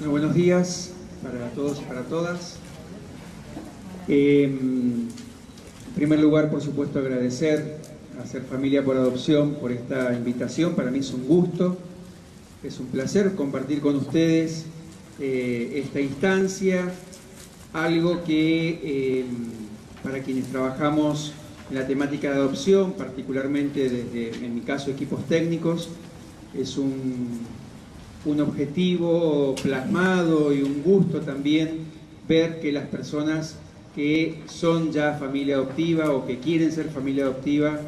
Bueno, buenos días para todos y para todas. En primer lugar, por supuesto, agradecer a Ser Familia por Adopción por esta invitación. Para mí es un gusto, es un placer compartir con ustedes esta instancia, algo que para quienes trabajamos en la temática de adopción, particularmente desde, en mi caso, equipos técnicos, es un objetivo plasmado y un gusto también ver que las personas que son ya familia adoptiva o que quieren ser familia adoptiva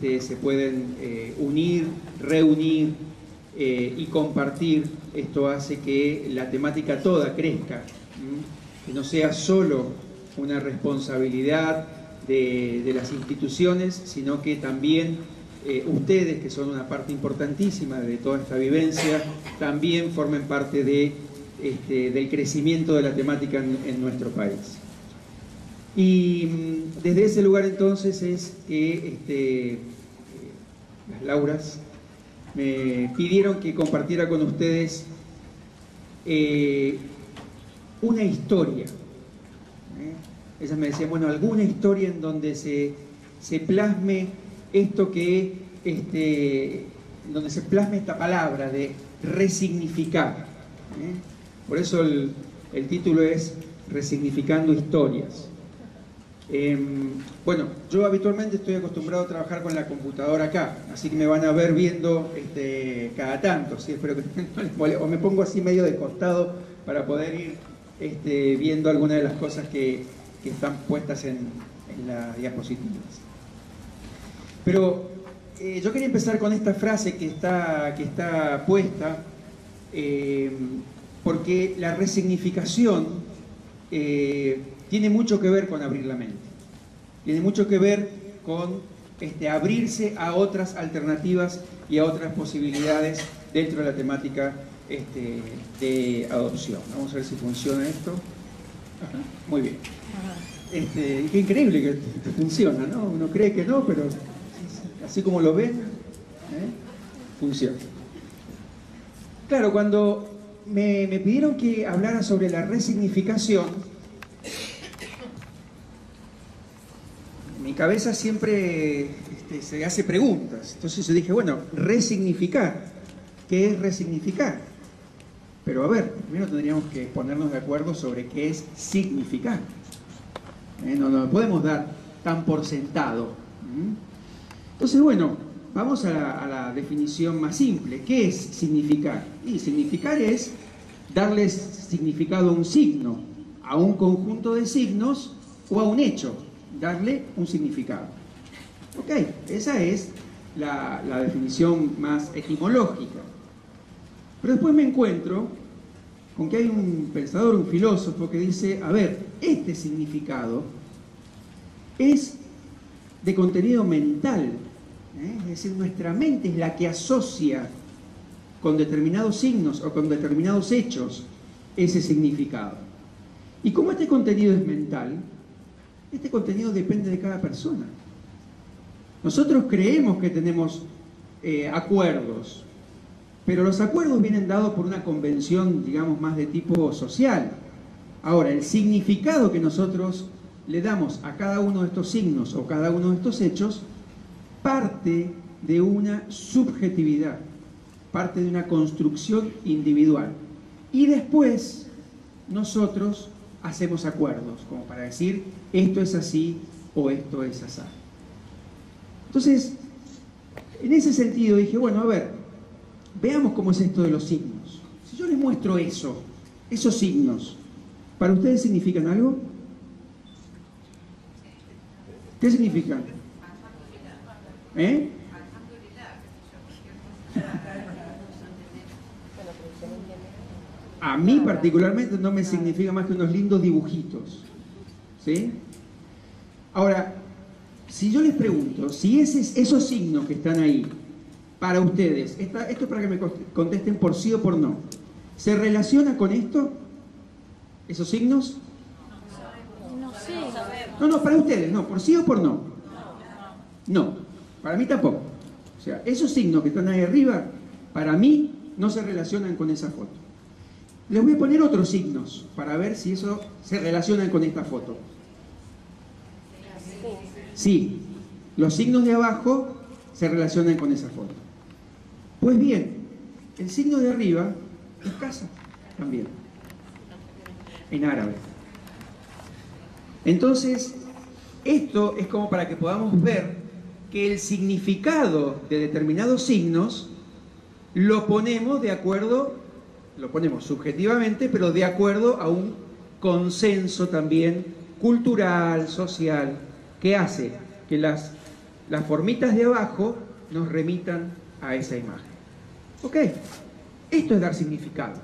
se pueden unir, reunir y compartir. Esto hace que la temática toda crezca, que no sea solo una responsabilidad de las instituciones, sino que también ustedes, que son una parte importantísima de toda esta vivencia, también formen parte del crecimiento de la temática en nuestro país. Y desde ese lugar entonces es que las Lauras me pidieron que compartiera con ustedes una historia. Ellas me decían, bueno, alguna historia en donde se plasme esto donde se plasme esta palabra de resignificar. Por eso el título es Resignificando Historias. Bueno, yo habitualmente estoy acostumbrado a trabajar con la computadora acá, así que me van a ver viendo cada tanto, ¿sí? Espero que no les moleste, o me pongo así medio de costado para poder ir viendo algunas de las cosas que están puestas en las diapositivas. Pero yo quería empezar con esta frase que está puesta, porque la resignificación tiene mucho que ver con abrir la mente. Tiene mucho que ver con abrirse a otras alternativas y a otras posibilidades dentro de la temática de adopción. Vamos a ver si funciona esto. Ajá, muy bien. Qué increíble que funciona, ¿no? Uno cree que no, pero así como lo ven, funciona. Claro, cuando me pidieron que hablara sobre la resignificación, mi cabeza siempre se hace preguntas. Entonces yo dije, bueno, resignificar. ¿Qué es resignificar? Pero a ver, primero tendríamos que ponernos de acuerdo sobre qué es significar. No lo podemos dar tan por sentado. Entonces, bueno, vamos a la definición más simple. ¿Qué es significar? Y significar es darle significado a un signo, a un conjunto de signos o a un hecho, darle un significado. Ok, esa es la definición más etimológica. Pero después me encuentro con que hay un pensador, un filósofo que dice, a ver, este significado es de contenido mental, es decir, nuestra mente es la que asocia con determinados signos o con determinados hechos ese significado. Y como este contenido es mental, este contenido depende de cada persona. Nosotros creemos que tenemos acuerdos, pero los acuerdos vienen dados por una convención, digamos, más de tipo social. Ahora, el significado que nosotros le damos a cada uno de estos signos o cada uno de estos hechos parte de una subjetividad, parte de una construcción individual. Y después nosotros hacemos acuerdos, como para decir, esto es así o esto es así. Entonces, en ese sentido dije, bueno, a ver, veamos cómo es esto de los signos. Si yo les muestro esos signos, ¿para ustedes significan algo? ¿Qué significan? A mí particularmente no me significa más que unos lindos dibujitos, ¿sí? Ahora, si yo les pregunto, si esos signos que están ahí, para ustedes, esto es para que me contesten por sí o por no, ¿se relaciona con esto? ¿Esos signos? No sé. No, para ustedes, no, por sí o por no. No, para mí tampoco. O sea, esos signos que están ahí arriba, para mí, no se relacionan con esa foto. Les voy a poner otros signos para ver si eso se relaciona con esta foto. Sí, los signos de abajo se relacionan con esa foto. Pues bien, el signo de arriba es casa también, en árabe. Entonces, esto es como para que podamos ver que el significado de determinados signos lo ponemos de acuerdo, lo ponemos subjetivamente, pero de acuerdo a un consenso también cultural, social, que hace que las formitas de abajo nos remitan a esa imagen. ¿Ok? Esto es dar significado.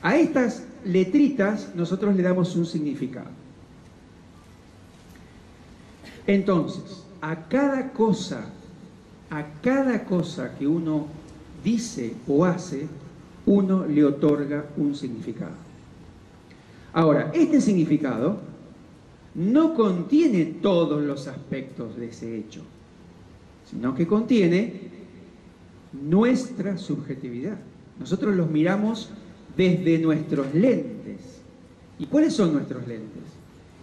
A estas letritas nosotros le damos un significado. Entonces, a cada cosa que uno dice o hace, uno le otorga un significado. Ahora, este significado no contiene todos los aspectos de ese hecho, sino que contiene nuestra subjetividad. Nosotros los miramos desde nuestros lentes. ¿Y cuáles son nuestros lentes?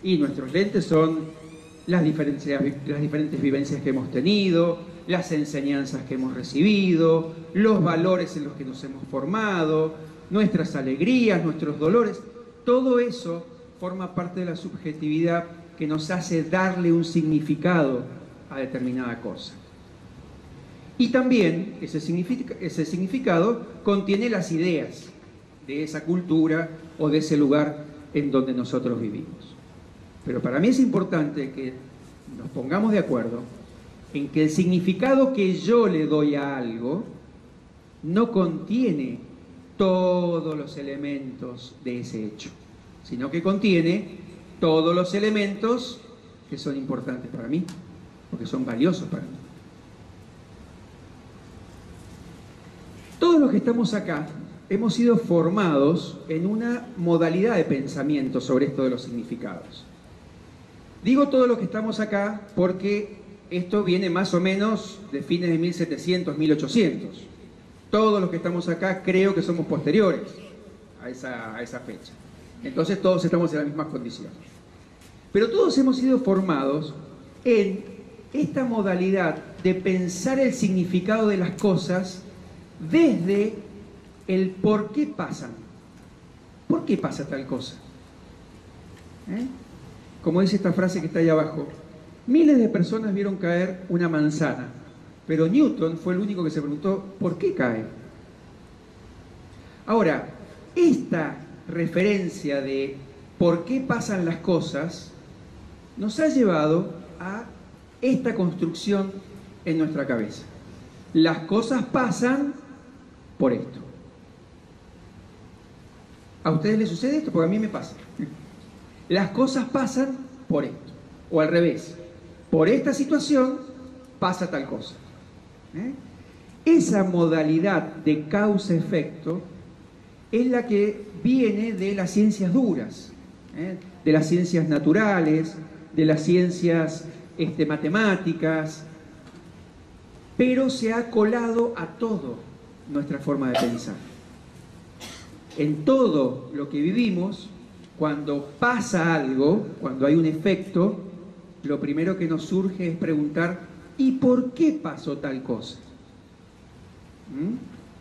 Y nuestros lentes son las diferentes vivencias que hemos tenido, las enseñanzas que hemos recibido, los valores en los que nos hemos formado, nuestras alegrías, nuestros dolores. Todo eso forma parte de la subjetividad que nos hace darle un significado a determinada cosa. Y también ese significado contiene las ideas de esa cultura o de ese lugar en donde nosotros vivimos. Pero para mí es importante que nos pongamos de acuerdo en que el significado que yo le doy a algo no contiene todos los elementos de ese hecho, sino que contiene todos los elementos que son importantes para mí, porque son valiosos para mí. Todos los que estamos acá hemos sido formados en una modalidad de pensamiento sobre esto de los significados. Digo todos los que estamos acá porque esto viene más o menos de fines de 1700, 1800. Todos los que estamos acá creo que somos posteriores a esa fecha. Entonces todos estamos en las mismas condiciones. Pero todos hemos sido formados en esta modalidad de pensar el significado de las cosas desde el por qué pasan. ¿Por qué pasa tal cosa? Como dice esta frase que está ahí abajo, miles de personas vieron caer una manzana, pero Newton fue el único que se preguntó ¿por qué cae? Ahora, esta referencia de por qué pasan las cosas nos ha llevado a esta construcción en nuestra cabeza. Las cosas pasan por esto. ¿A ustedes les sucede esto? Porque a mí me pasa. Las cosas pasan por esto. O al revés. Por esta situación pasa tal cosa. Esa modalidad de causa-efecto es la que viene de las ciencias duras, de las ciencias naturales, de las ciencias matemáticas, pero se ha colado a todo nuestra forma de pensar. En todo lo que vivimos, cuando pasa algo, cuando hay un efecto, lo primero que nos surge es preguntar ¿y por qué pasó tal cosa?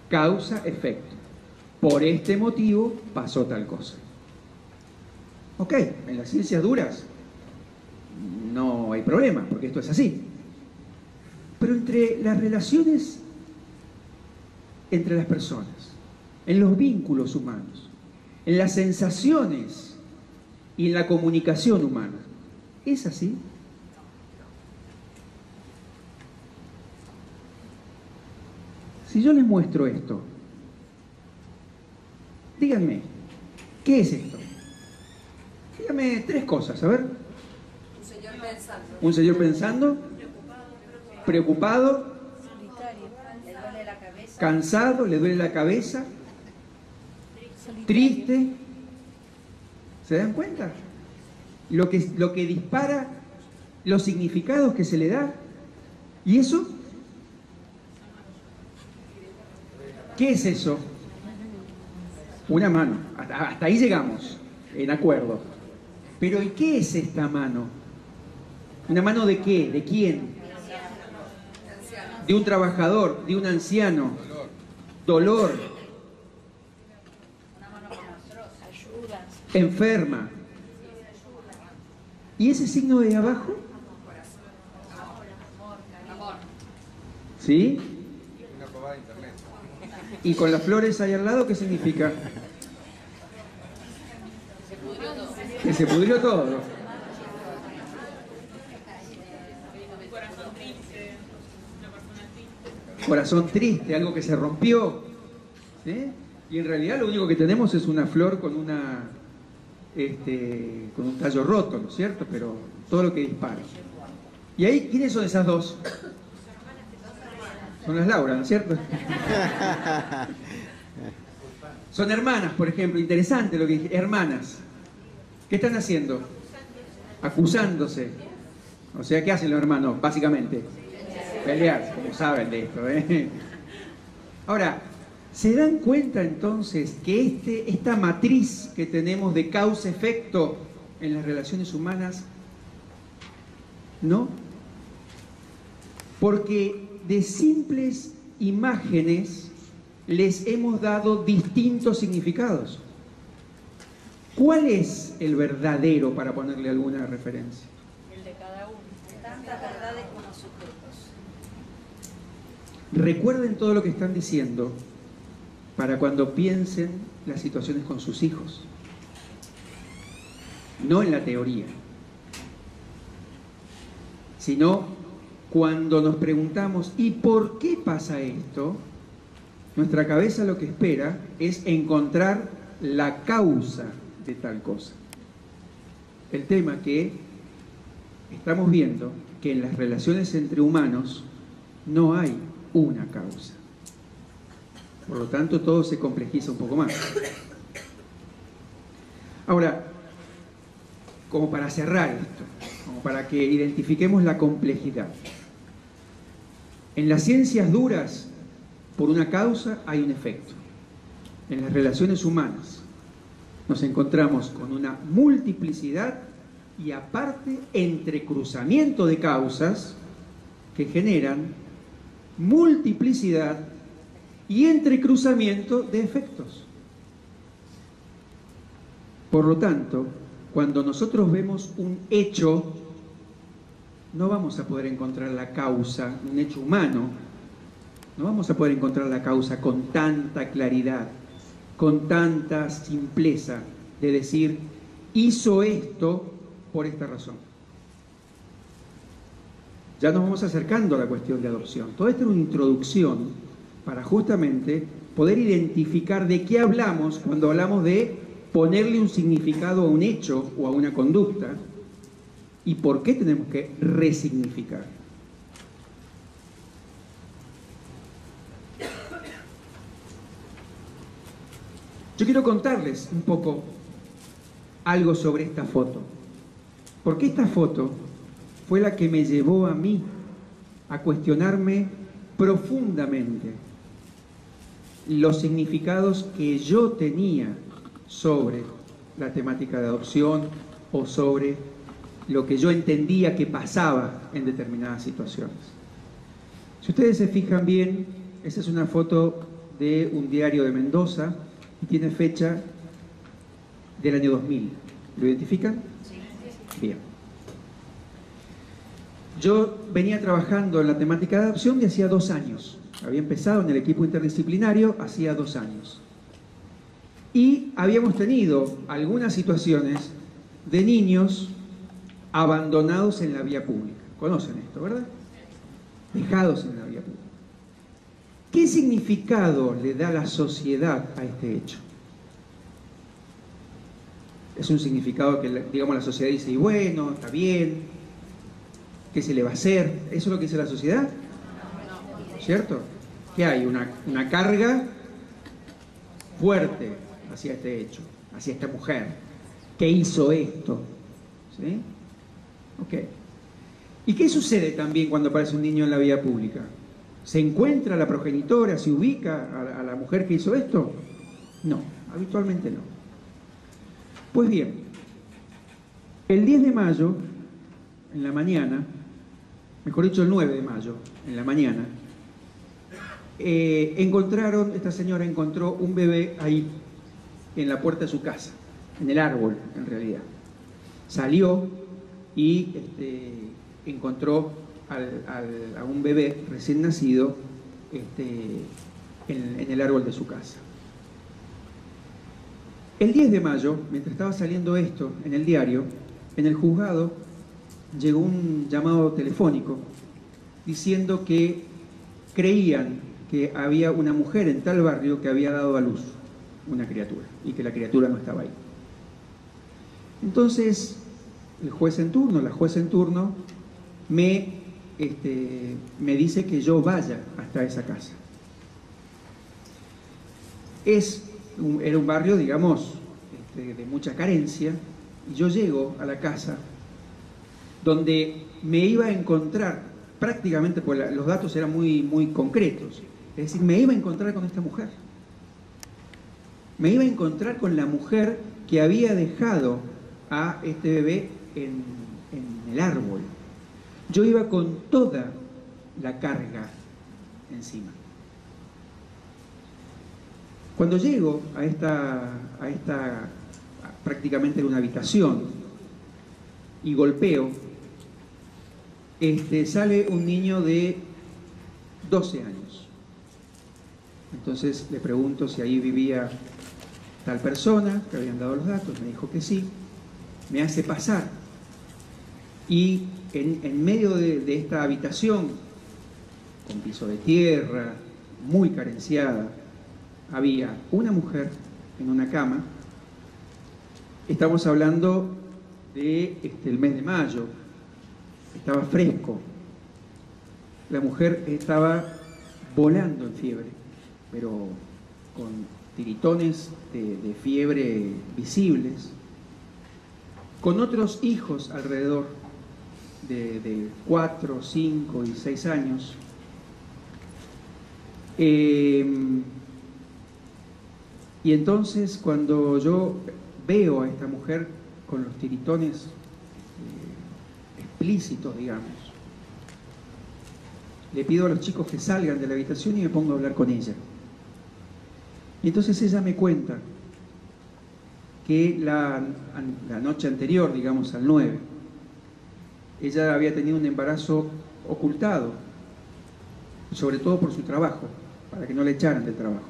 Causa-efecto. Por este motivo pasó tal cosa. Ok, en las ciencias duras no hay problema, porque esto es así. Pero entre las relaciones entre las personas, en los vínculos humanos, en las sensaciones y en la comunicación humana, ¿es así? Si yo les muestro esto, díganme, ¿qué es esto? Díganme tres cosas, a ver. Un señor pensando. Un señor pensando, preocupado, Le duele la cabeza. cansado, le duele la cabeza, triste. ¿Se dan cuenta? Lo que dispara los significados que se le da. ¿Y eso? ¿Qué es eso? Una mano. Hasta ahí llegamos, en acuerdo. Pero ¿y qué es esta mano? ¿Una mano de qué? ¿De quién? De un trabajador, de un anciano. Dolor. Enferma. ¿Y ese signo de abajo? ¿Sí? ¿Y con las flores ahí al lado qué significa? Que se pudrió todo. Corazón triste, algo que se rompió. ¿Sí? Y en realidad lo único que tenemos es una flor con una con un tallo roto, ¿no es cierto? Pero todo lo que dispara. ¿Y ahí quiénes son esas dos? Son las Laura, ¿no es cierto? Son hermanas, por ejemplo. Interesante lo que dije. Hermanas. ¿Qué están haciendo? Acusándose. O sea, ¿qué hacen los hermanos, básicamente? Pelear, como saben de esto, ¿eh? Ahora, ¿se dan cuenta entonces que esta matriz que tenemos de causa-efecto en las relaciones humanas, no? Porque de simples imágenes les hemos dado distintos significados. ¿Cuál es el verdadero, para ponerle alguna referencia? El de cada uno. Tantas verdades como sujetos. Recuerden todo lo que están diciendo para cuando piensen las situaciones con sus hijos. No en la teoría, sino cuando nos preguntamos ¿y por qué pasa esto? Nuestra cabeza lo que espera es encontrar la causa de tal cosa. El tema que estamos viendo que en las relaciones entre humanos no hay una causa. Por lo tanto, todo se complejiza un poco más. Ahora, como para cerrar esto, como para que identifiquemos la complejidad. En las ciencias duras, por una causa hay un efecto. En las relaciones humanas nos encontramos con una multiplicidad y aparte entrecruzamiento de causas que generan multiplicidad y entrecruzamiento de efectos. Por lo tanto, cuando nosotros vemos un hecho, no vamos a poder encontrar la causa, un hecho humano, no vamos a poder encontrar la causa con tanta claridad, con tanta simpleza de decir, hizo esto por esta razón. Ya nos vamos acercando a la cuestión de adopción. Toda esta es una introducción para justamente poder identificar de qué hablamos cuando hablamos de ponerle un significado a un hecho o a una conducta y por qué tenemos que resignificar. Yo quiero contarles un poco algo sobre esta foto, porque esta foto fue la que me llevó a mí a cuestionarme profundamente los significados que yo tenía sobre la temática de adopción o sobre lo que yo entendía que pasaba en determinadas situaciones. Si ustedes se fijan bien, esa es una foto de un diario de Mendoza y tiene fecha del año 2000. ¿Lo identifican? Sí. Bien. Yo venía trabajando en la temática de adopción de hacía 2 años. Había empezado en el equipo interdisciplinario hacía 2 años. Y habíamos tenido algunas situaciones de niños abandonados en la vía pública. Conocen esto, ¿verdad? Dejados en la vía pública. ¿Qué significado le da la sociedad a este hecho? Es un significado que, digamos, la sociedad dice, y bueno, está bien, ¿qué se le va a hacer? ¿Eso es lo que dice la sociedad? ¿Cierto? Que hay una carga fuerte hacia este hecho, hacia esta mujer que hizo esto. ¿Sí? Ok. ¿Y qué sucede también cuando aparece un niño en la vía pública? ¿Se encuentra la progenitora, se ubica a la mujer que hizo esto? No. habitualmente no. Pues bien, el 10 de mayo, en la mañana, mejor dicho el 9 de mayo, en la mañana, esta señora encontró un bebé ahí, en la puerta de su casa, en el árbol, en realidad. Salió y encontró a un bebé recién nacido en el árbol de su casa. El 10 de mayo, mientras estaba saliendo esto en el diario, en el juzgado llegó un llamado telefónico diciendo que creían que había una mujer en tal barrio que había dado a luz una criatura y que la criatura no estaba ahí. Entonces, el juez en turno, la jueza en turno, me dice que yo vaya hasta esa casa. Era un barrio, digamos, de mucha carencia, y yo llego a la casa donde me iba a encontrar, prácticamente, pues los datos eran muy, muy concretos, es decir, me iba a encontrar con esta mujer. Me iba a encontrar con la mujer que había dejado a este bebé en el árbol. Yo iba con toda la carga encima. Cuando llego a esta prácticamente una habitación y golpeo, sale un niño de 12 años. Entonces le pregunto si ahí vivía tal persona, que habían dado los datos, me dijo que sí, me hace pasar y en medio de esta habitación, con piso de tierra, muy carenciada, había una mujer en una cama. Estamos hablando de el mes de mayo, estaba fresco, la mujer estaba volando en fiebre, pero con tiritones de fiebre visibles, con otros hijos alrededor de 4, 5 y 6 años. Y entonces cuando yo veo a esta mujer con los tiritones explícitos, digamos, le pido a los chicos que salgan de la habitación y me pongo a hablar con ella. Y entonces ella me cuenta que la noche anterior, digamos al 9, ella había tenido un embarazo ocultado, sobre todo por su trabajo, para que no le echaran del trabajo.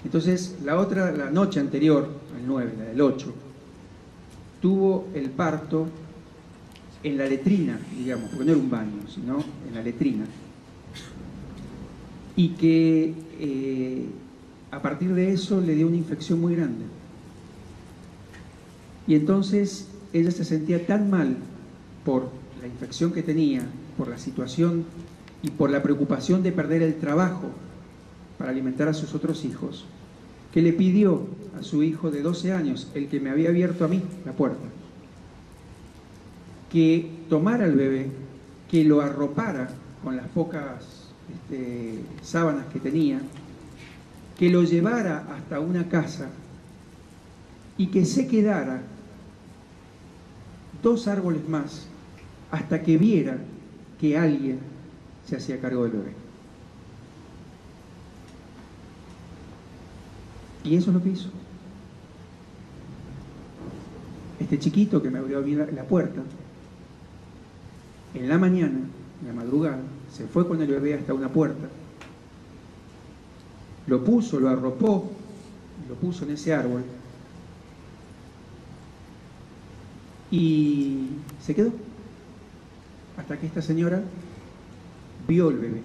Entonces la noche anterior, al 9, la del 8, tuvo el parto en la letrina, digamos, porque no era un baño, sino en la letrina. Y que a partir de eso le dio una infección muy grande. Y entonces ella se sentía tan mal por la infección que tenía, por la situación y por la preocupación de perder el trabajo para alimentar a sus otros hijos, que le pidió a su hijo de 12 años, el que me había abierto a mí la puerta, que tomara al bebé, que lo arropara con las pocas sábanas que tenía, que lo llevara hasta una casa y que se quedara 2 árboles más hasta que viera que alguien se hacía cargo del bebé. Y eso es lo que hizo. Este chiquito que me abrió la puerta, en la mañana, en la madrugada, se fue con el bebé hasta una puerta, lo puso, lo arropó, lo puso en ese árbol y se quedó hasta que esta señora vio el bebé.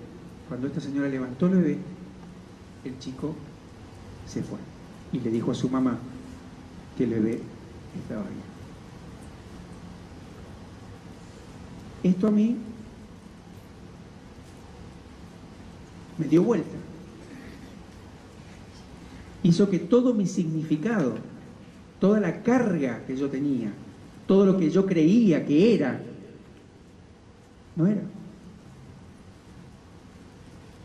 Cuando esta señora levantó el bebé, el chico se fue y le dijo a su mamá que el bebé estaba bien. Esto a mí me dio vuelta. Hizo que todo mi significado, toda la carga que yo tenía, todo lo que yo creía que era, no era.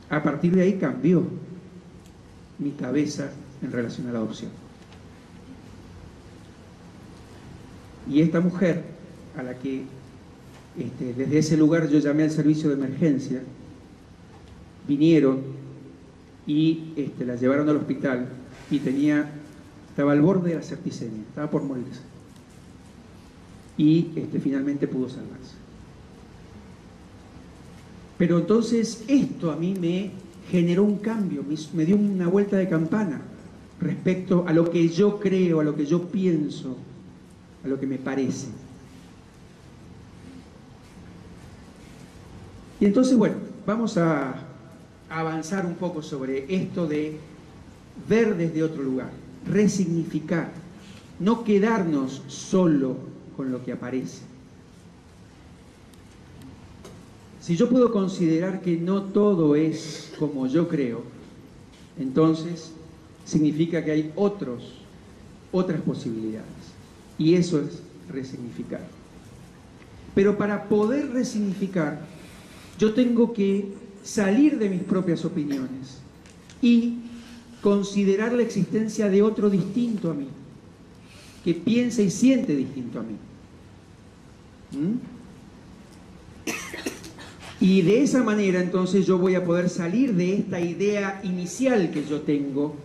A partir de ahí cambió mi cabeza en relación a la adopción. Y esta mujer, a la que desde ese lugar yo llamé al servicio de emergencia, vinieron y la llevaron al hospital y estaba al borde de la septicemia, estaba por morirse. Y finalmente pudo salvarse. Pero entonces esto a mí me generó un cambio, me dio una vuelta de campana respecto a lo que yo creo, a lo que yo pienso, a lo que me parece. Y entonces, bueno, vamos a avanzar un poco sobre esto de ver desde otro lugar, resignificar, no quedarnos solo con lo que aparece. Si yo puedo considerar que no todo es como yo creo, entonces significa que hay otras posibilidades. Y eso es resignificar. Pero para poder resignificar, yo tengo que salir de mis propias opiniones y considerar la existencia de otro distinto a mí, que piensa y siente distinto a mí. Y de esa manera entonces yo voy a poder salir de esta idea inicial que yo tengo,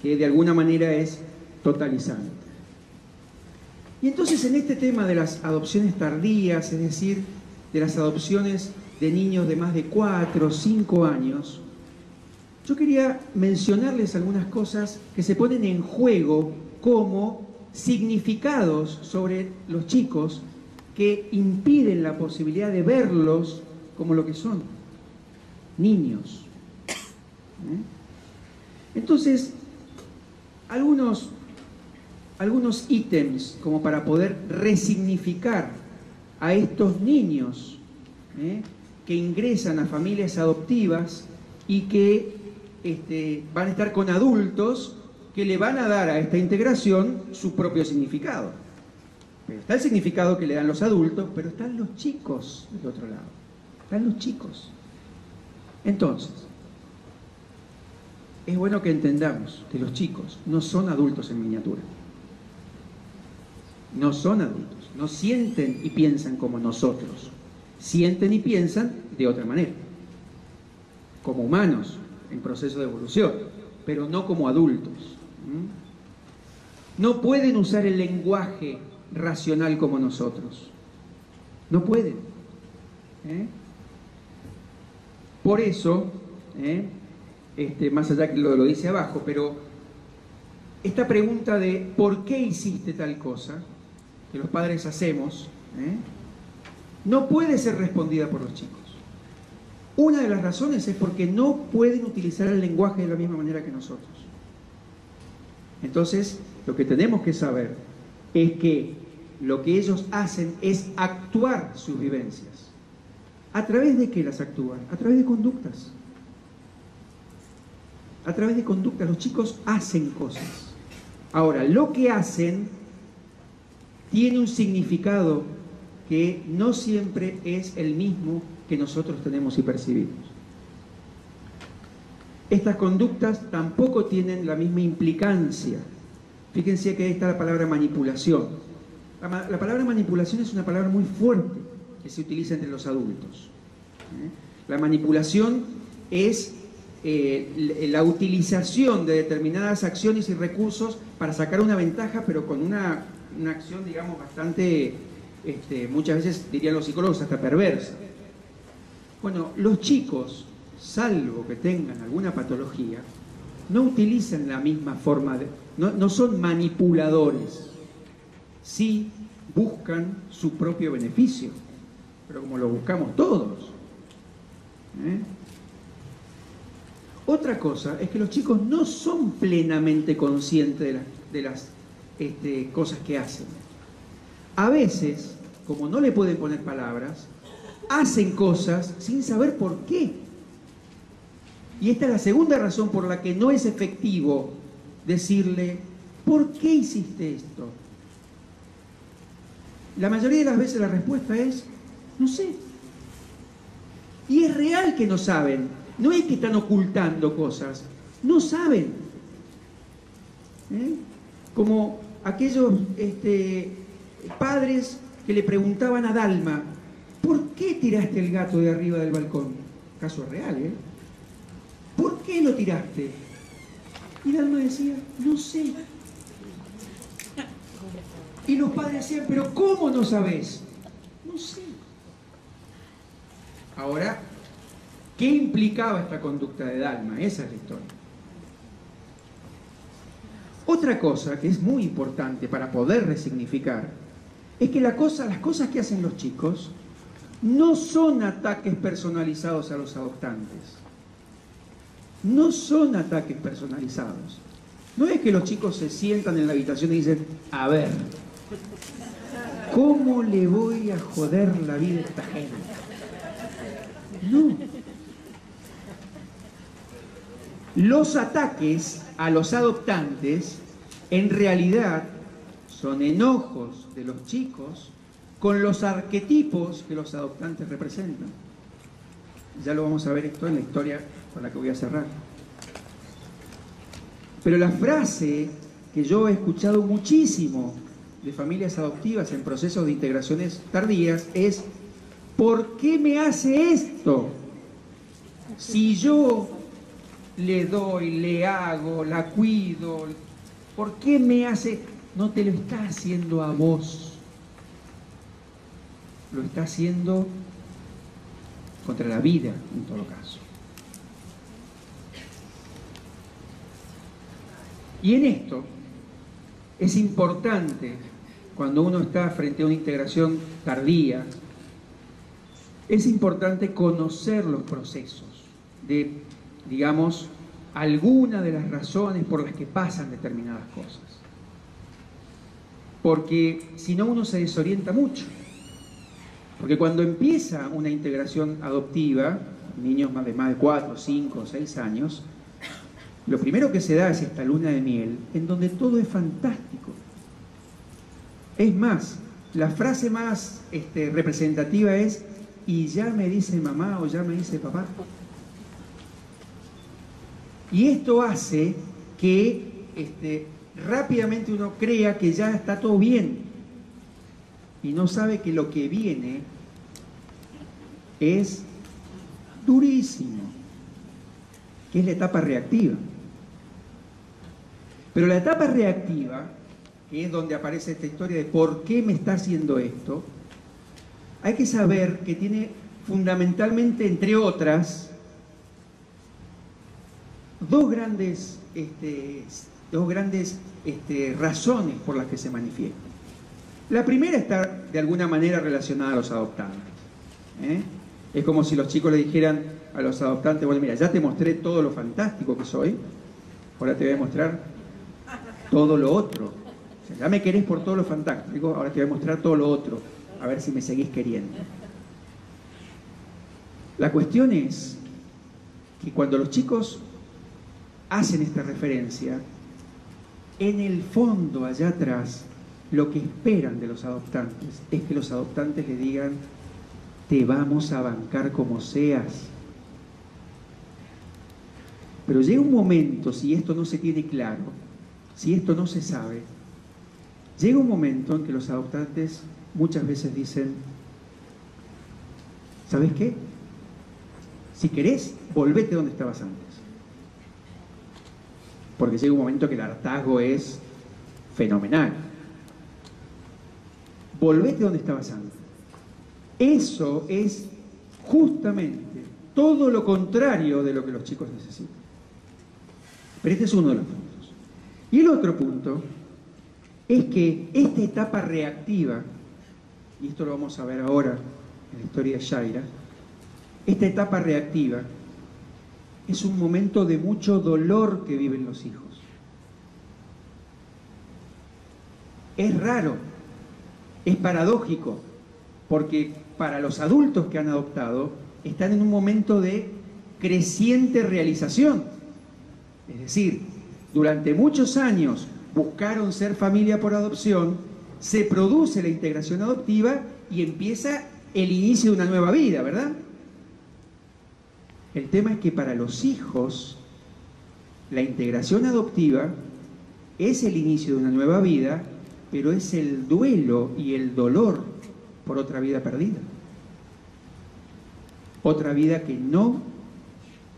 que de alguna manera es totalizante. Y entonces en este tema de las adopciones tardías, es decir, de las adopciones de niños de más de 4 o 5 años, yo quería mencionarles algunas cosas que se ponen en juego como significados sobre los chicos que impiden la posibilidad de verlos como lo que son, niños. Entonces, algunos ítems como para poder resignificar a estos niños que ingresan a familias adoptivas y que van a estar con adultos que le van a dar a esta integración su propio significado. Pero está el significado que le dan los adultos, pero están los chicos del otro lado. Están los chicos. Entonces, es bueno que entendamos que los chicos no son adultos en miniatura. No son adultos. No sienten y piensan como nosotros. Sienten y piensan de otra manera. Como humanos, en proceso de evolución, pero no como adultos. No pueden usar el lenguaje racional como nosotros. No pueden. Por eso, más allá que lo dice abajo, pero esta pregunta de ¿por qué hiciste tal cosa? Que los padres hacemos, no puede ser respondida por los chicos. Una de las razones es porque no pueden utilizar el lenguaje de la misma manera que nosotros. Entonces, lo que tenemos que saber es que lo que ellos hacen es actuar sus vivencias. ¿A través de qué las actúan? A través de conductas. A través de conductas. Los chicos hacen cosas. Ahora, lo que hacen tiene un significado que no siempre es el mismo que nosotros tenemos y percibimos. Estas conductas tampoco tienen la misma implicancia. Fíjense que ahí está la palabra manipulación. La palabra manipulación es una palabra muy fuerte que se utiliza entre los adultos. La manipulación es la utilización de determinadas acciones y recursos para sacar una ventaja, pero con una acción, digamos, bastante, muchas veces dirían los psicólogos, hasta perversa. Bueno, los chicos, salvo que tengan alguna patología, no utilizan la misma forma no son manipuladores. Sí buscan su propio beneficio, pero como lo buscamos todos. Otra cosa es que los chicos no son plenamente conscientes de las cosas que hacen. A veces, como no le pueden poner palabras, hacen cosas sin saber por qué. Y esta es la segunda razón por la que no es efectivo decirle, ¿por qué hiciste esto? La mayoría de las veces la respuesta es, no sé. Y es real que no saben. No es que están ocultando cosas. No saben. ¿eh? Como aquellos padres que le preguntaban a Dalma, ¿por qué tiraste el gato de arriba del balcón? Caso real, ¿eh? ¿Por qué lo tiraste? Y Dalma decía, no sé. Y los padres decían, pero ¿cómo no sabés? No sé. Ahora, ¿qué implicaba esta conducta de Dalma? Esa es la historia. Otra cosa que es muy importante para poder resignificar es que las cosas que hacen los chicos no son ataques personalizados a los adoptantes. No son ataques personalizados. No es que los chicos se sientan en la habitación y dicen, a ver, ¿cómo le voy a joder la vida a esta gente? No. Los ataques a los adoptantes en realidad son enojos de los chicos con los arquetipos que los adoptantes representan. Ya lo vamos a ver esto en la historia con la que voy a cerrar. Pero la frase que yo he escuchado muchísimo de familias adoptivas en procesos de integraciones tardías es ¿por qué me hace esto? Si yo le doy, le hago, la cuido, ¿por qué me hace? No te lo está haciendo a vos. Lo está haciendo contra la vida, en todo caso. Y en esto es importante, cuando uno está frente a una integración tardía, es importante conocer los procesos de, digamos, alguna de las razones por las que pasan determinadas cosas. Porque si no uno se desorienta mucho. Porque cuando empieza una integración adoptiva, niños de más de 4, 5, 6 años, lo primero que se da es esta luna de miel, en donde todo es fantástico. Es más, la frase más representativa es, y ya me dice mamá o ya me dice papá. Y esto hace que rápidamente uno crea que ya está todo bien y no sabe que lo que viene es durísimo, que es la etapa reactiva. Pero la etapa reactiva, que es donde aparece esta historia de por qué me está haciendo esto, hay que saber que tiene fundamentalmente, entre otras, dos grandes razones por las que se manifiesta. La primera está de alguna manera relacionada a los adoptantes. Es como si los chicos le dijeran a los adoptantes, bueno, mira, ya te mostré todo lo fantástico que soy, ahora te voy a mostrar todo lo otro. O sea, ya me querés por todo lo fantástico, ahora te voy a mostrar todo lo otro, a ver si me seguís queriendo. La cuestión es que cuando los chicos hacen esta referencia, en el fondo, allá atrás, lo que esperan de los adoptantes es que los adoptantes le digan, te vamos a bancar como seas. Pero llega un momento, si esto no se tiene claro, si esto no se sabe, llega un momento en que los adoptantes muchas veces dicen, ¿sabes qué? Si querés, volvete donde estabas antes. Porque llega un momento que el hartazgo es fenomenal. Volvete donde estabas antes. Eso es justamente todo lo contrario de lo que los chicos necesitan. Pero este es uno de los puntos. Y el otro punto es que esta etapa reactiva, y esto lo vamos a ver ahora en la historia de Yaira, esta etapa reactiva es un momento de mucho dolor que viven los hijos. Es raro, es paradójico, porque para los adultos que han adoptado están en un momento de creciente realización. Es decir, durante muchos años buscaron ser familia por adopción, se produce la integración adoptiva y empieza el inicio de una nueva vida, ¿verdad? El tema es que para los hijos, la integración adoptiva es el inicio de una nueva vida, pero es el duelo y el dolor por otra vida perdida. Otra vida que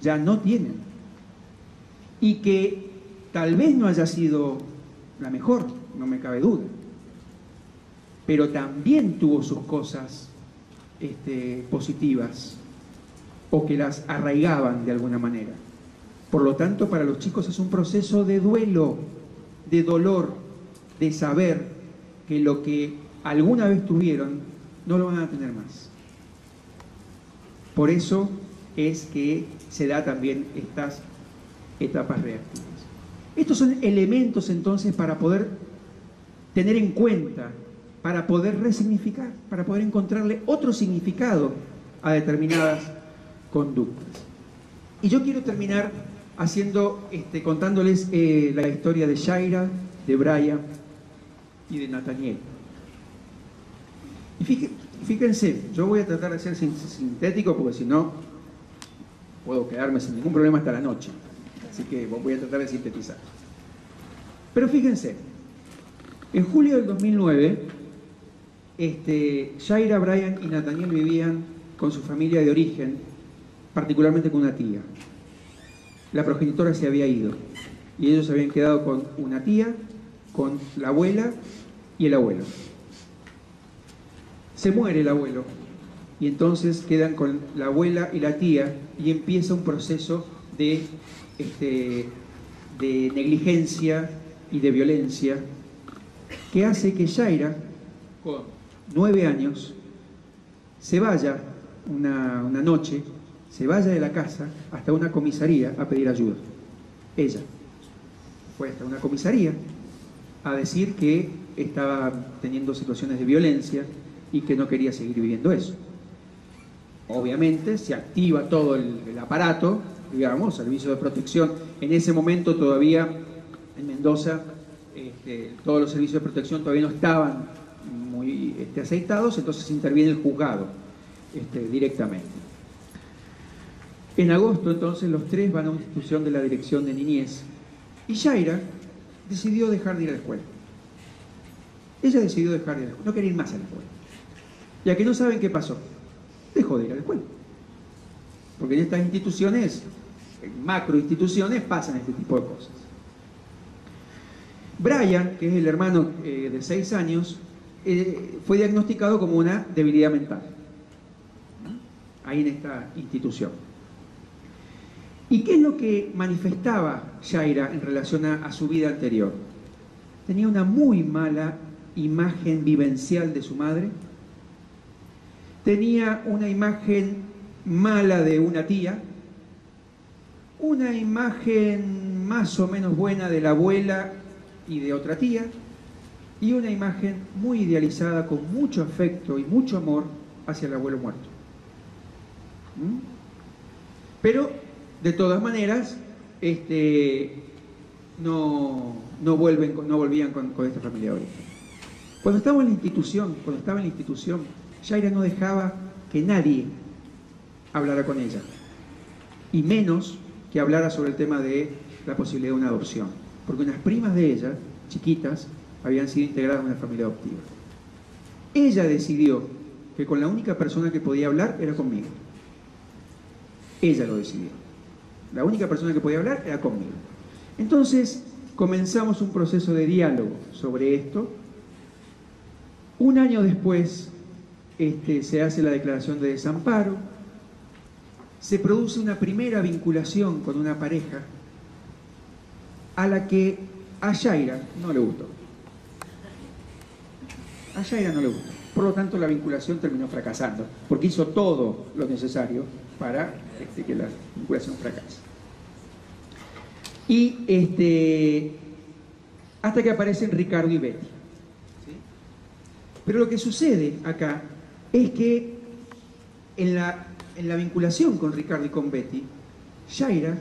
ya no tienen. Y que tal vez no haya sido la mejor, no me cabe duda. Pero también tuvo sus cosas positivas, o que las arraigaban de alguna manera. Por lo tanto, para los chicos es un proceso de duelo, de dolor, de saber que lo que alguna vez tuvieron no lo van a tener más. Por eso es que se da también estas etapas reactivas. Estos son elementos entonces para poder tener en cuenta, para poder resignificar, para poder encontrarle otro significado a determinadas conductas. Y yo quiero terminar contándoles la historia de Shaira, de Brian y de Nathaniel. Y fíjense, yo voy a tratar de ser sintético porque si no puedo quedarme sin ningún problema hasta la noche. Así que voy a tratar de sintetizar. Pero fíjense, en julio del 2009, Shaira, Brian y Nathaniel vivían con su familia de origen, particularmente con una tía. La progenitora se había ido y ellos se habían quedado con una tía, con la abuela y el abuelo. Se muere el abuelo y entonces quedan con la abuela y la tía y empieza un proceso de negligencia y de violencia que hace que Shaira, con 9 años, se vaya una noche, se vaya de la casa hasta una comisaría a pedir ayuda. Ella fue hasta una comisaría a decir que estaba teniendo situaciones de violencia y que no quería seguir viviendo eso. Obviamente se activa todo el aparato, digamos, servicio de protección. En ese momento todavía en Mendoza todos los servicios de protección todavía no estaban muy aceitados, entonces interviene el juzgado directamente. En agosto entonces los tres van a una institución de la Dirección de Niñez y Shaira decidió dejar de ir a la escuela. Ella decidió dejar de ir a la escuela, no quería ir más a la escuela. Ya que no saben qué pasó, dejó de ir a la escuela. Porque en estas instituciones, en macroinstituciones, pasan este tipo de cosas. Brian, que es el hermano de 6 años, fue diagnosticado como una debilidad mental, ¿no? Ahí en esta institución. ¿Y qué es lo que manifestaba Shaira en relación a su vida anterior? Tenía una muy mala imagen vivencial de su madre, tenía una imagen mala de una tía, una imagen más o menos buena de la abuela y de otra tía, y una imagen muy idealizada con mucho afecto y mucho amor hacia el abuelo muerto. Pero de todas maneras no volvían con esta familia de origen. Cuando estaba en la institución, Shaira no dejaba que nadie hablara con ella, y menos que hablara sobre el tema de la posibilidad de una adopción, porque unas primas de ella, chiquitas, habían sido integradas en una familia adoptiva. Ella decidió que con la única persona que podía hablar era conmigo. Ella lo decidió. La única persona que podía hablar era conmigo. Entonces comenzamos un proceso de diálogo sobre esto. Un año después se hace la declaración de desamparo, se produce una primera vinculación con una pareja a la que a Shaira no le gustó. A Shaira no le gustó. Por lo tanto, la vinculación terminó fracasando, porque hizo todo lo necesario para que la vinculación fracase. Y hasta que aparecen Ricardo y Betty. ¿Sí? Pero lo que sucede acá es que en la vinculación con Ricardo y con Betty, Shaira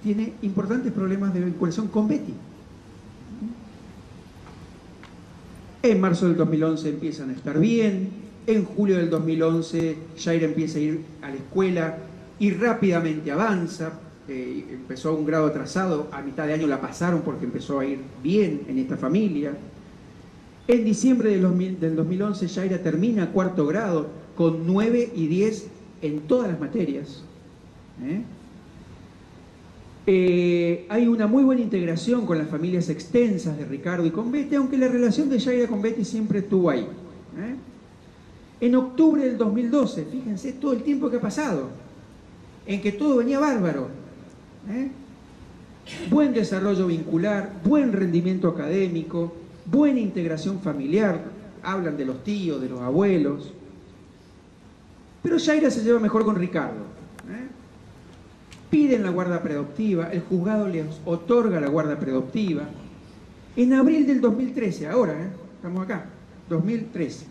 tiene importantes problemas de vinculación con Betty. En marzo del 2011 empiezan a estar bien, en julio del 2011 Shaira empieza a ir a la escuela y rápidamente avanza, empezó a un grado atrasado, a mitad de año la pasaron porque empezó a ir bien en esta familia. En diciembre del 2011 Yaira termina cuarto grado con 9 y 10 en todas las materias. Hay una muy buena integración con las familias extensas de Ricardo y con Betty, aunque la relación de Yaira con Betty siempre estuvo ahí. En octubre del 2012, fíjense todo el tiempo que ha pasado, en que todo venía bárbaro. Buen desarrollo vincular, buen rendimiento académico, buena integración familiar, hablan de los tíos, de los abuelos. Pero Yaira se lleva mejor con Ricardo. Piden la guarda preadoptiva, el juzgado les otorga la guarda preadoptiva. En abril del 2013, ahora, estamos acá, 2013.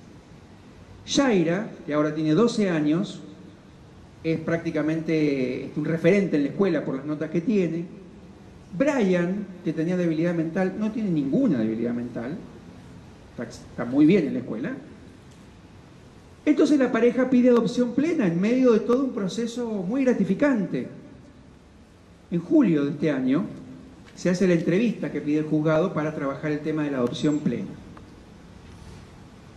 Yaira, que ahora tiene 12 años, es prácticamente un referente en la escuela por las notas que tiene. Brian, que tenía debilidad mental, no tiene ninguna debilidad mental, está muy bien en la escuela. Entonces la pareja pide adopción plena en medio de todo un proceso muy gratificante. En julio de este año se hace la entrevista que pide el juzgado para trabajar el tema de la adopción plena.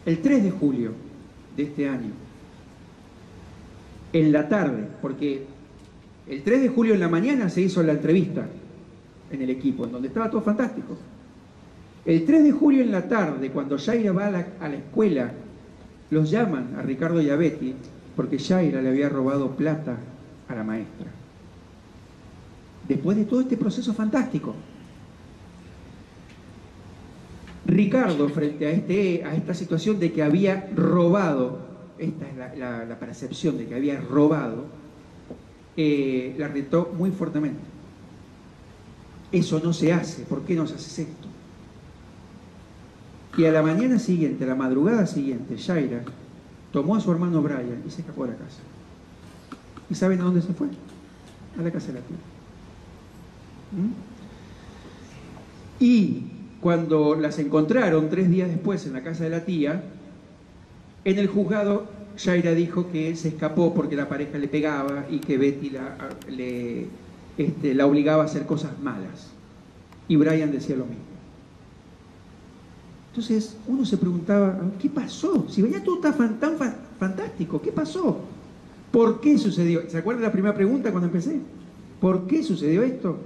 El 3 de julio de este año, en la tarde, porque el 3 de julio en la mañana se hizo la entrevista en el equipo, en donde estaba todo fantástico. El 3 de julio en la tarde, cuando Yaira va a la escuela, los llaman a Ricardo y a Betty porque Yaira le había robado plata a la maestra. Después de todo este proceso fantástico. Ricardo, frente a esta situación de que había robado, esta es la percepción de que había robado, la retó muy fuertemente. Eso no se hace, ¿por qué nos haces esto? Y a la mañana siguiente, a la madrugada siguiente, Yaira tomó a su hermano Brian y se escapó de la casa. ¿Y saben a dónde se fue? A la casa de la tía. Y cuando las encontraron 3 días después en la casa de la tía, en el juzgado Yaira dijo que se escapó porque la pareja le pegaba y que Betty la obligaba a hacer cosas malas. Y Brian decía lo mismo. Entonces uno se preguntaba, ¿qué pasó? Si venía todo tan fantástico, ¿qué pasó? ¿Por qué sucedió? ¿Se acuerdan de la primera pregunta cuando empecé? ¿Por qué sucedió esto?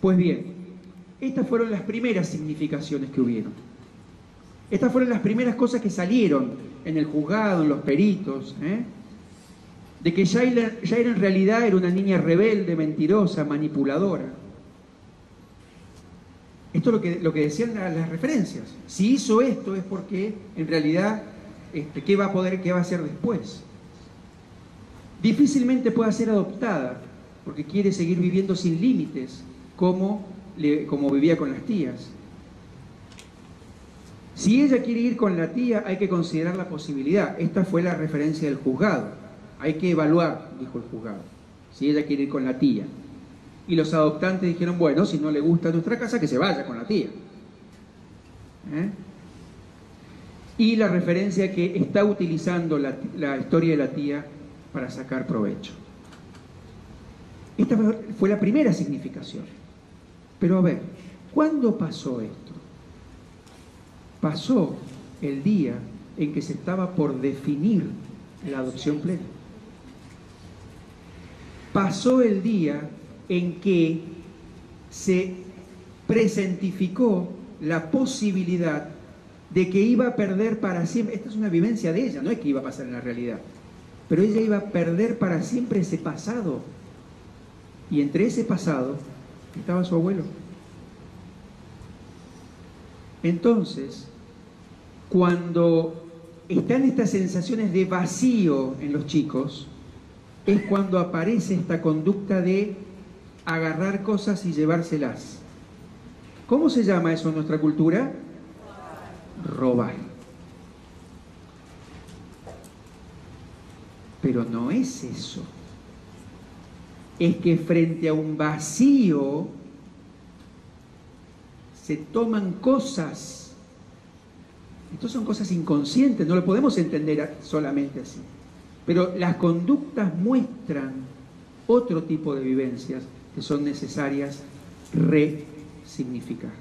Pues bien, estas fueron las primeras significaciones que hubieron. Estas fueron las primeras cosas que salieron en el juzgado, en los peritos, de que Yaira en realidad era una niña rebelde, mentirosa, manipuladora. Esto es lo que decían las referencias. Si hizo esto es porque en realidad, ¿qué va a hacer después? Difícilmente pueda ser adoptada porque quiere seguir viviendo sin límites como vivía con las tías. Si ella quiere ir con la tía, hay que considerar la posibilidad. Esta fue la referencia del juzgado. Hay que evaluar, dijo el juzgado, si ella quiere ir con la tía. Y los adoptantes dijeron, bueno, si no le gusta nuestra casa, que se vaya con la tía. Y la referencia que está utilizando la historia de la tía para sacar provecho. Esta fue la primera significación. Pero a ver, ¿cuándo pasó esto? Pasó el día en que se estaba por definir la adopción plena. Pasó el día en que se presentificó la posibilidad de que iba a perder para siempre. Esta es una vivencia de ella, no es que iba a pasar en la realidad. Pero ella iba a perder para siempre ese pasado. Y entre ese pasado estaba su abuelo. Entonces, cuando están estas sensaciones de vacío en los chicos, es cuando aparece esta conducta de agarrar cosas y llevárselas. ¿Cómo se llama eso en nuestra cultura? Robar. Pero no es eso. Es que frente a un vacío se toman cosas. Estas son cosas inconscientes, no lo podemos entender solamente así. Pero las conductas muestran otro tipo de vivencias que son necesarias resignificar.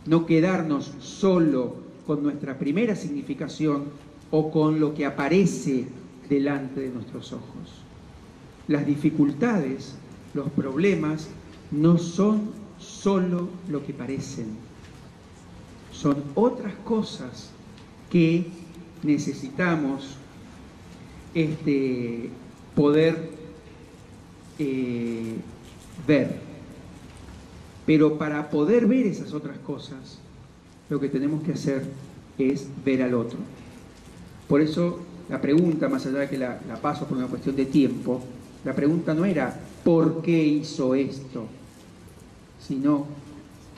No quedarnos solo con nuestra primera significación o con lo que aparece delante de nuestros ojos. Las dificultades, los problemas, no son solo lo que parecen. Son otras cosas que necesitamos poder ver. Pero para poder ver esas otras cosas, lo que tenemos que hacer es ver al otro. Por eso la pregunta, más allá de que la paso por una cuestión de tiempo, la pregunta no era ¿por qué hizo esto?, sino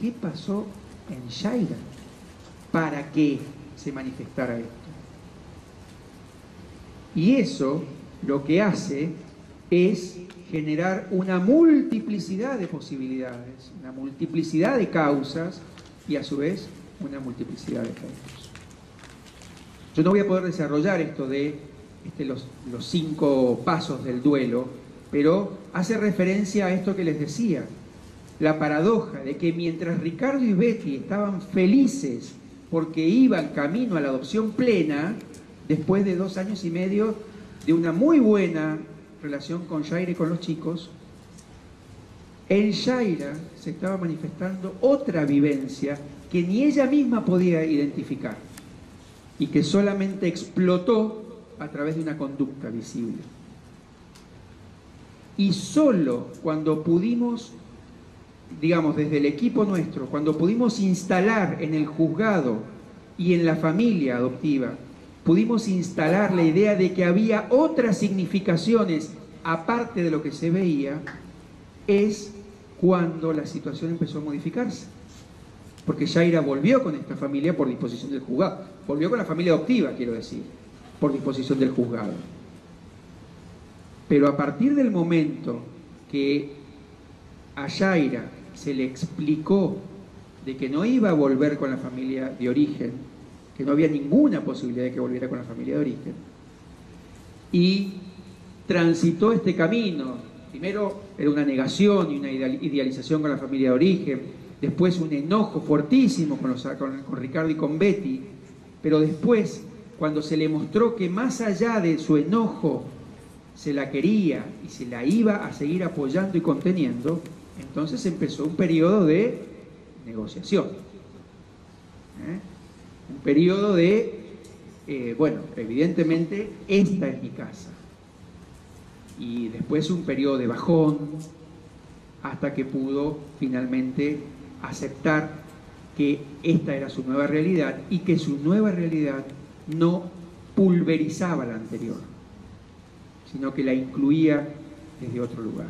¿qué pasó en Yaira para que se manifestara esto? Y eso lo que hace es generar una multiplicidad de posibilidades, una multiplicidad de causas y a su vez una multiplicidad de efectos. Yo no voy a poder desarrollar esto de los 5 pasos del duelo, pero hace referencia a esto que les decía, la paradoja de que mientras Ricardo y Betty estaban felices porque iban camino a la adopción plena, después de 2 años y medio de una muy buena relación con Yaira y con los chicos, en Yaira se estaba manifestando otra vivencia que ni ella misma podía identificar y que solamente explotó a través de una conducta visible. Y solo cuando pudimos, digamos, desde el equipo nuestro, cuando pudimos instalar en el juzgado y en la familia adoptiva, pudimos instalar la idea de que había otras significaciones aparte de lo que se veía, es cuando la situación empezó a modificarse. Porque Yaira volvió con esta familia por disposición del juzgado. Volvió con la familia adoptiva, quiero decir, por disposición del juzgado. Pero a partir del momento que a Yaira se le explicó de que no iba a volver con la familia de origen, que no había ninguna posibilidad de que volviera con la familia de origen, y transitó este camino. Primero era una negación y una idealización con la familia de origen, después un enojo fuertísimo con Ricardo y con Betty, pero después, cuando se le mostró que más allá de su enojo se la quería y se la iba a seguir apoyando y conteniendo, entonces empezó un periodo de negociación. Un periodo de, bueno, evidentemente, esta es mi casa. Y después un periodo de bajón, hasta que pudo finalmente aceptar que esta era su nueva realidad y que su nueva realidad no pulverizaba la anterior, sino que la incluía desde otro lugar.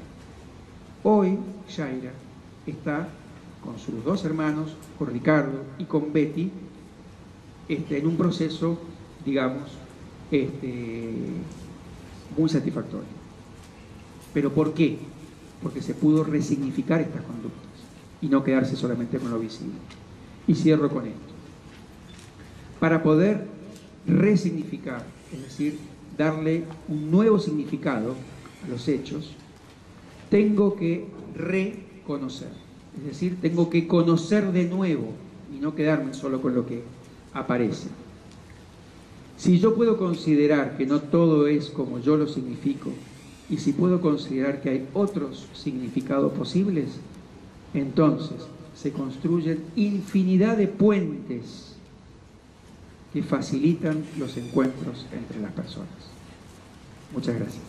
Hoy Yaira está con sus 2 hermanos, con Ricardo y con Betty, en un proceso, digamos, muy satisfactorio. ¿Pero por qué? Porque se pudo resignificar estas conductas y no quedarse solamente con lo visible. Y cierro con esto. Para poder resignificar, es decir, darle un nuevo significado a los hechos, tengo que reconocer. Es decir, tengo que conocer de nuevo y no quedarme solo con lo que aparece. Si yo puedo considerar que no todo es como yo lo significo, y si puedo considerar que hay otros significados posibles, entonces se construyen infinidad de puentes que facilitan los encuentros entre las personas. Muchas gracias.